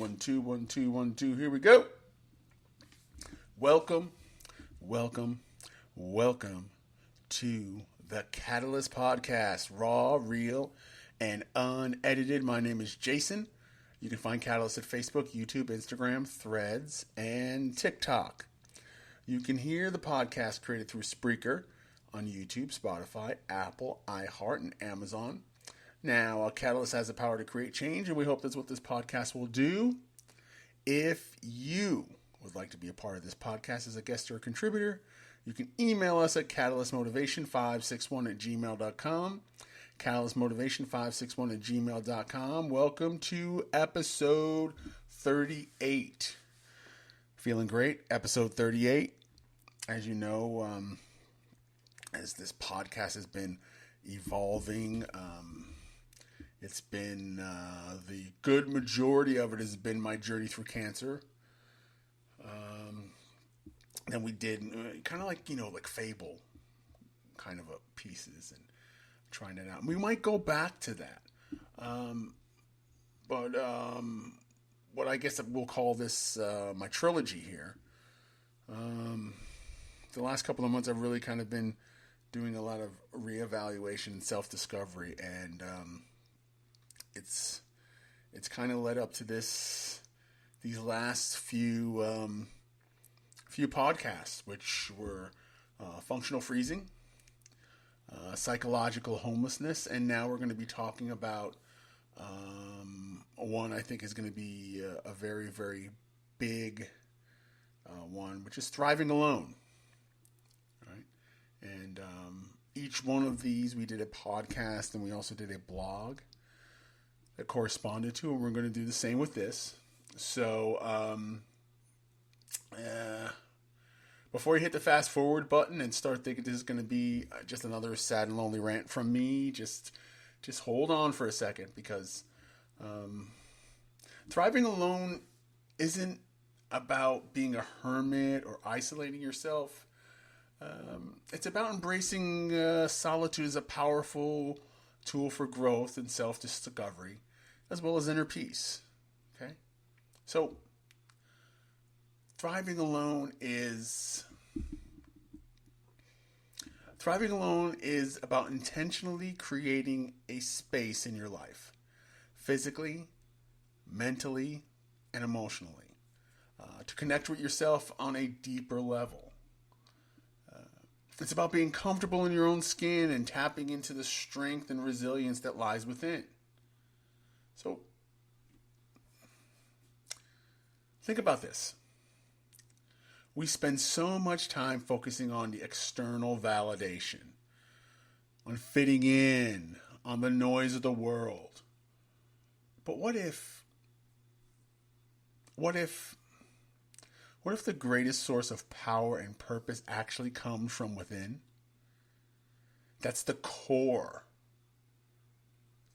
1 2 1 2 1 2. Here we go. Welcome to the Catalyst Podcast, raw, real, and unedited. My name is Jason. You can find Catalyst at Facebook, YouTube, Instagram, Threads, and TikTok. You can hear the podcast created through Spreaker on YouTube, Spotify, Apple, iHeart, and Amazon. Now, Catalyst has the power to create change, and we hope that's what this podcast will do. If you would like to be a part of this podcast as a guest or a contributor, you can email us at catalystmotivation561@gmail.com. catalystmotivation561@gmail.com. Welcome to episode 38. Feeling great. Episode 38. As you know, as this podcast has been evolving, it's been the good majority of it has been my journey through cancer. And we did kind of like, like Fable kind of pieces and trying it out. We might go back to that. But what I guess we'll call this my trilogy here. The last couple of months I've really kind of been doing a lot of reevaluation and self-discovery, and it's kind of led up to these last few podcasts, which were functional freezing, psychological homelessness, and now we're going to be talking about one I think is going to be a very, very big one, which is thriving alone. Right? And each one of these, we did a podcast, and we also did a blog that corresponded to, and we're going to do the same with this. So, before you hit the fast forward button and start thinking this is going to be just another sad and lonely rant from me, just hold on for a second, because thriving alone isn't about being a hermit or isolating yourself. It's about embracing solitude as a powerful tool for growth and self-discovery, as well as inner peace. Okay? So, thriving alone is about intentionally creating a space in your life, physically, mentally, and emotionally, to connect with yourself on a deeper level. It's about being comfortable in your own skin and tapping into the strength and resilience that lies within. So, think about this. We spend so much time focusing on the external validation, on fitting in, on the noise of the world. But what if the greatest source of power and purpose actually comes from within? That's the core,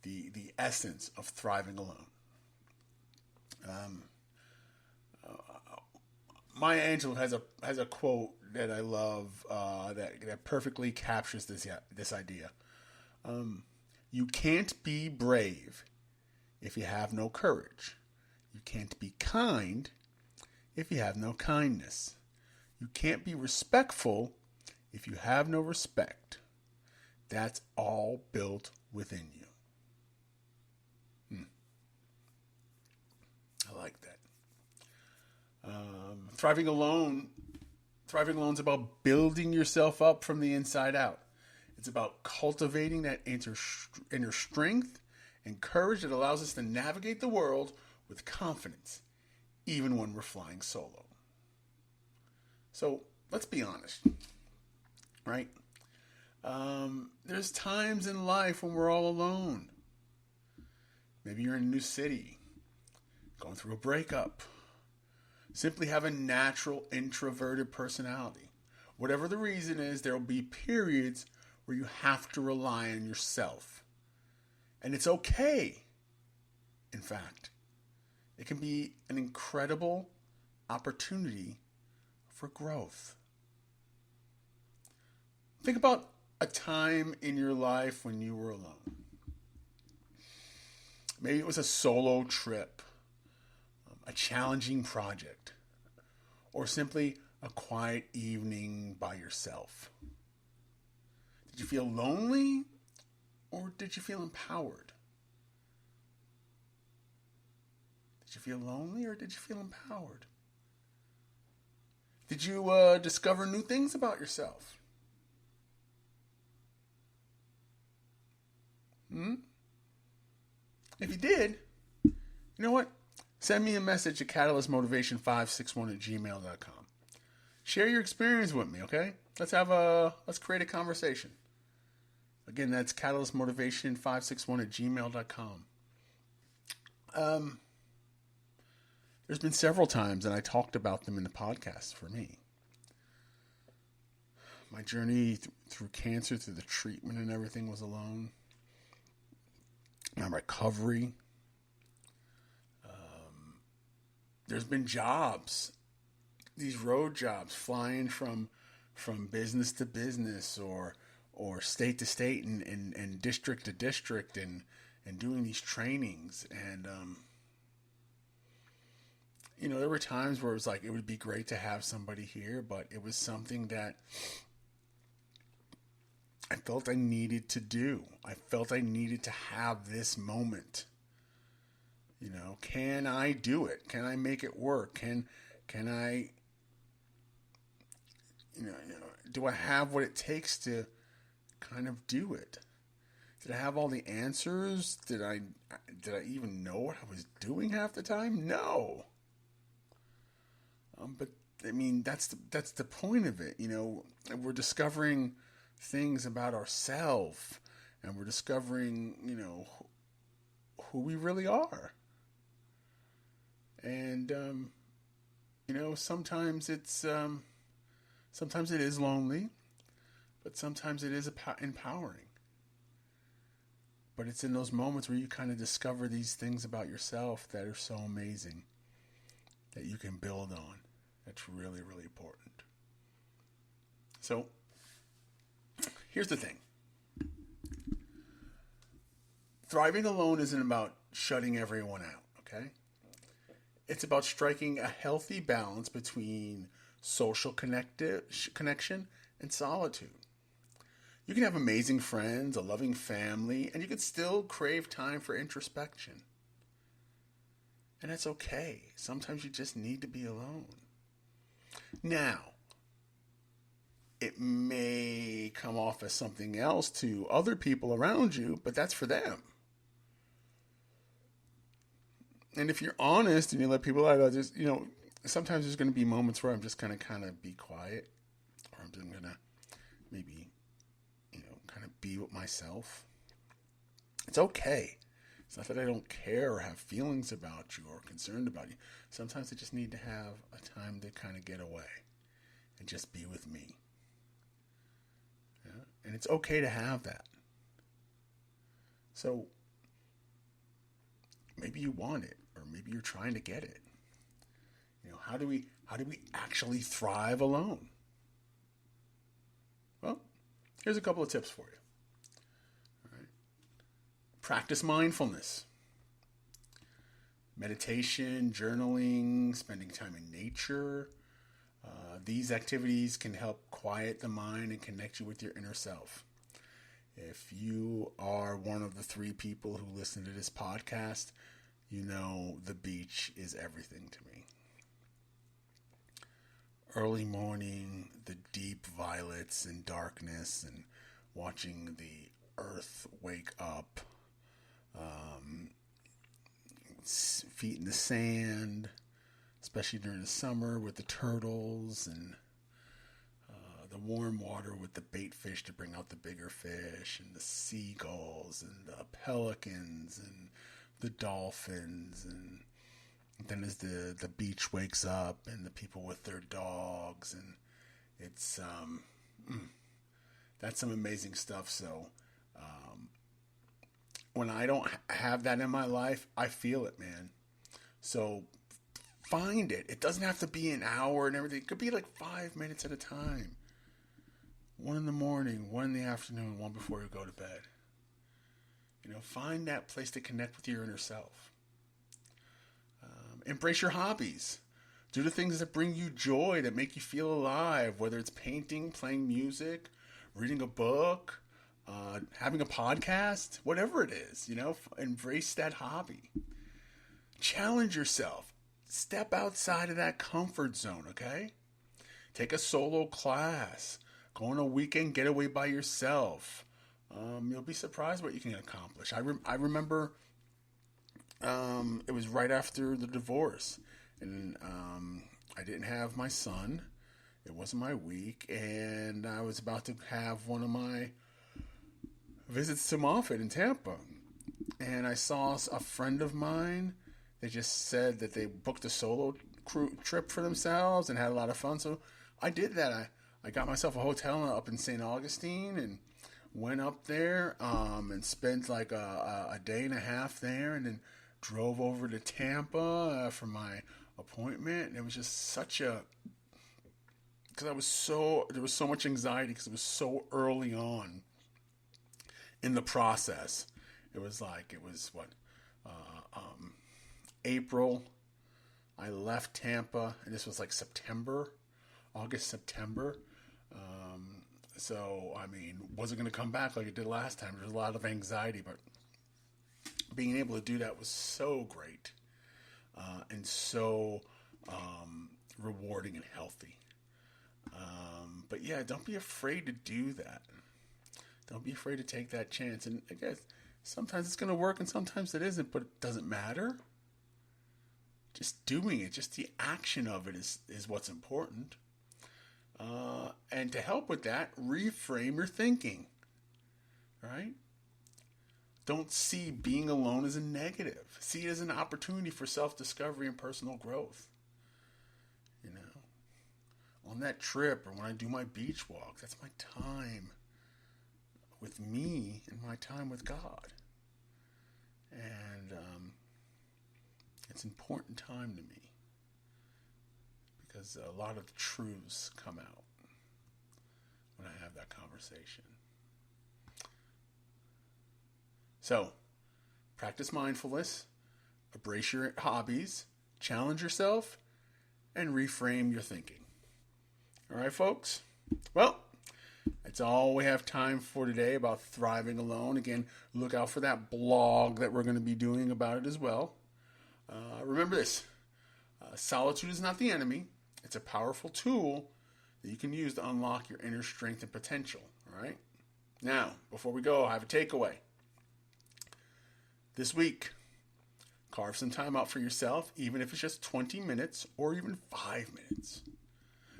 the essence of thriving alone. Maya Angelou has a quote that I love that perfectly captures this idea. You can't be brave if you have no courage. You can't be kind if you have no kindness. You can't be respectful if you have no respect. That's all built within you. I like that. Thriving alone is about building yourself up from the inside out. It's about cultivating that inner strength and courage that allows us to navigate the world with confidence, even when we're flying solo. So let's be honest, right? There's times in life when we're all alone. Maybe you're in a new city, going through a breakup, simply have a natural introverted personality. Whatever the reason is, there will be periods where you have to rely on yourself. And it's okay. In fact, it can be an incredible opportunity for growth. Think about a time in your life when you were alone. Maybe it was a solo trip, a challenging project, or simply a quiet evening by yourself? Did you feel lonely, or did you feel empowered? Did you feel lonely, or did you feel empowered? Did you discover new things about yourself? If you did, you know what? Send me a message at catalystmotivation561@gmail.com. Share your experience with me, okay? Let's create a conversation. Again, that's catalystmotivation561@gmail.com. There's been several times, and I talked about them in the podcast for me. My journey through cancer, through the treatment and everything was alone. My recovery. There's been jobs, these road jobs, flying from business to business or state to state and district to district and doing these trainings. And, there were times where it was like, it would be great to have somebody here, but it was something that I felt I needed to do. I felt I needed to have this moment. Can I do it? Can I make it work? Can I, do I have what it takes to kind of do it? Did I have all the answers? Did I even know what I was doing half the time? No. But I mean, that's the point of it. We're discovering things about ourselves, and we're discovering, who we really are. And, sometimes sometimes it is lonely, but sometimes it is empowering. But it's in those moments where you kind of discover these things about yourself that are so amazing that you can build on. That's really, really important. So, here's the thing. Thriving alone isn't about shutting everyone out, okay? It's about striking a healthy balance between social connection and solitude. You can have amazing friends, a loving family, and you can still crave time for introspection. And that's okay. Sometimes you just need to be alone. Now, it may come off as something else to other people around you, but that's for them. And if you're honest and you let people out, sometimes there's going to be moments where I'm just going to kind of be quiet, or I'm just going to maybe, kind of be with myself. It's okay. It's not that I don't care or have feelings about you or concerned about you. Sometimes I just need to have a time to kind of get away and just be with me. Yeah? And it's okay to have that. So maybe you want it, or maybe you're trying to get it. How do we actually thrive alone? Well, here's a couple of tips for you. All right. Practice mindfulness. Meditation, journaling, spending time in nature. These activities can help quiet the mind and connect you with your inner self. If you are one of the 3 people who listen to this podcast, the beach is everything to me. Early morning, the deep violets and darkness, and watching the earth wake up, feet in the sand, especially during the summer with the turtles, and the warm water with the bait fish to bring out the bigger fish, and the seagulls and the pelicans and the dolphins, and then as the beach wakes up and the people with their dogs, and it's that's some amazing stuff. So when I don't have that in my life, I feel it, man. So find it. It doesn't have to be an hour and everything. It could be like 5 minutes at a time. 1 in the morning, 1 in the afternoon, 1 before you go to bed. Find that place to connect with your inner self. embrace your hobbies. Do the things that bring you joy, that make you feel alive, whether it's painting, playing music, reading a book, having a podcast, whatever it is, embrace that hobby. Challenge yourself. Step outside of that comfort zone, okay? Take a solo class. Go on a weekend getaway by yourself. You'll be surprised what you can accomplish. I remember it was right after the divorce, and I didn't have my son. It wasn't my week, and I was about to have one of my visits to Moffett in Tampa, and I saw a friend of mine. They just said that they booked a solo trip for themselves and had a lot of fun. So I did that. I got myself a hotel up in St. Augustine and went up there and spent like a day and a half there, and then drove over to Tampa for my appointment. And it was just because there was so much anxiety because it was so early on in the process. It was April. I left Tampa, and this was like August, September. So, wasn't going to come back like it did last time. There was a lot of anxiety, but being able to do that was so great and so rewarding and healthy. But yeah, don't be afraid to do that. Don't be afraid to take that chance. And I guess sometimes it's going to work and sometimes it isn't, but it doesn't matter. Just doing it, just the action of it is what's important. And to help with that, reframe your thinking. Right? Don't see being alone as a negative. See it as an opportunity for self-discovery and personal growth. On that trip or when I do my beach walk, that's my time with me and my time with God. And it's an important time to me because a lot of the truths come out when I have that conversation. So, practice mindfulness, embrace your hobbies, challenge yourself, and reframe your thinking. All right, folks? Well, that's all we have time for today about thriving alone. Again, look out for that blog that we're going to be doing about it as well. Remember this. Solitude is not the enemy. It's a powerful tool that you can use to unlock your inner strength and potential. All right? Now, before we go, I have a takeaway. This week, carve some time out for yourself, even if it's just 20 minutes or even 5 minutes.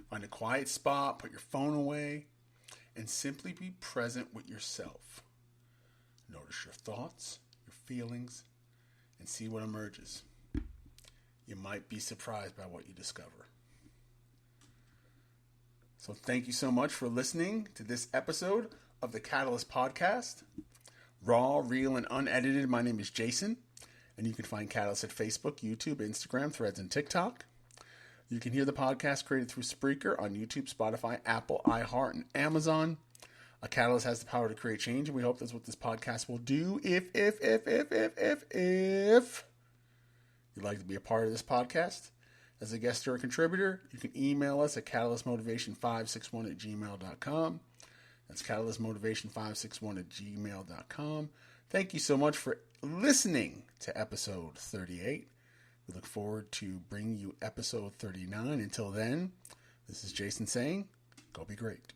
Find a quiet spot, put your phone away, and simply be present with yourself. Notice your thoughts, your feelings, and see what emerges. You might be surprised by what you discover. So thank you so much for listening to this episode of the Catalyst Podcast. Raw, real, and unedited. My name is Jason, and you can find Catalyst at Facebook, YouTube, Instagram, Threads, and TikTok. You can hear the podcast created through Spreaker on YouTube, Spotify, Apple, iHeart, and Amazon. A Catalyst has the power to create change, and we hope that's what this podcast will do. If you'd like to be a part of this podcast as a guest or a contributor, you can email us at catalystmotivation561@gmail.com. That's catalystmotivation561@gmail.com. Thank you so much for listening to episode 38. We look forward to bringing you episode 39. Until then, this is Jason saying, go be great.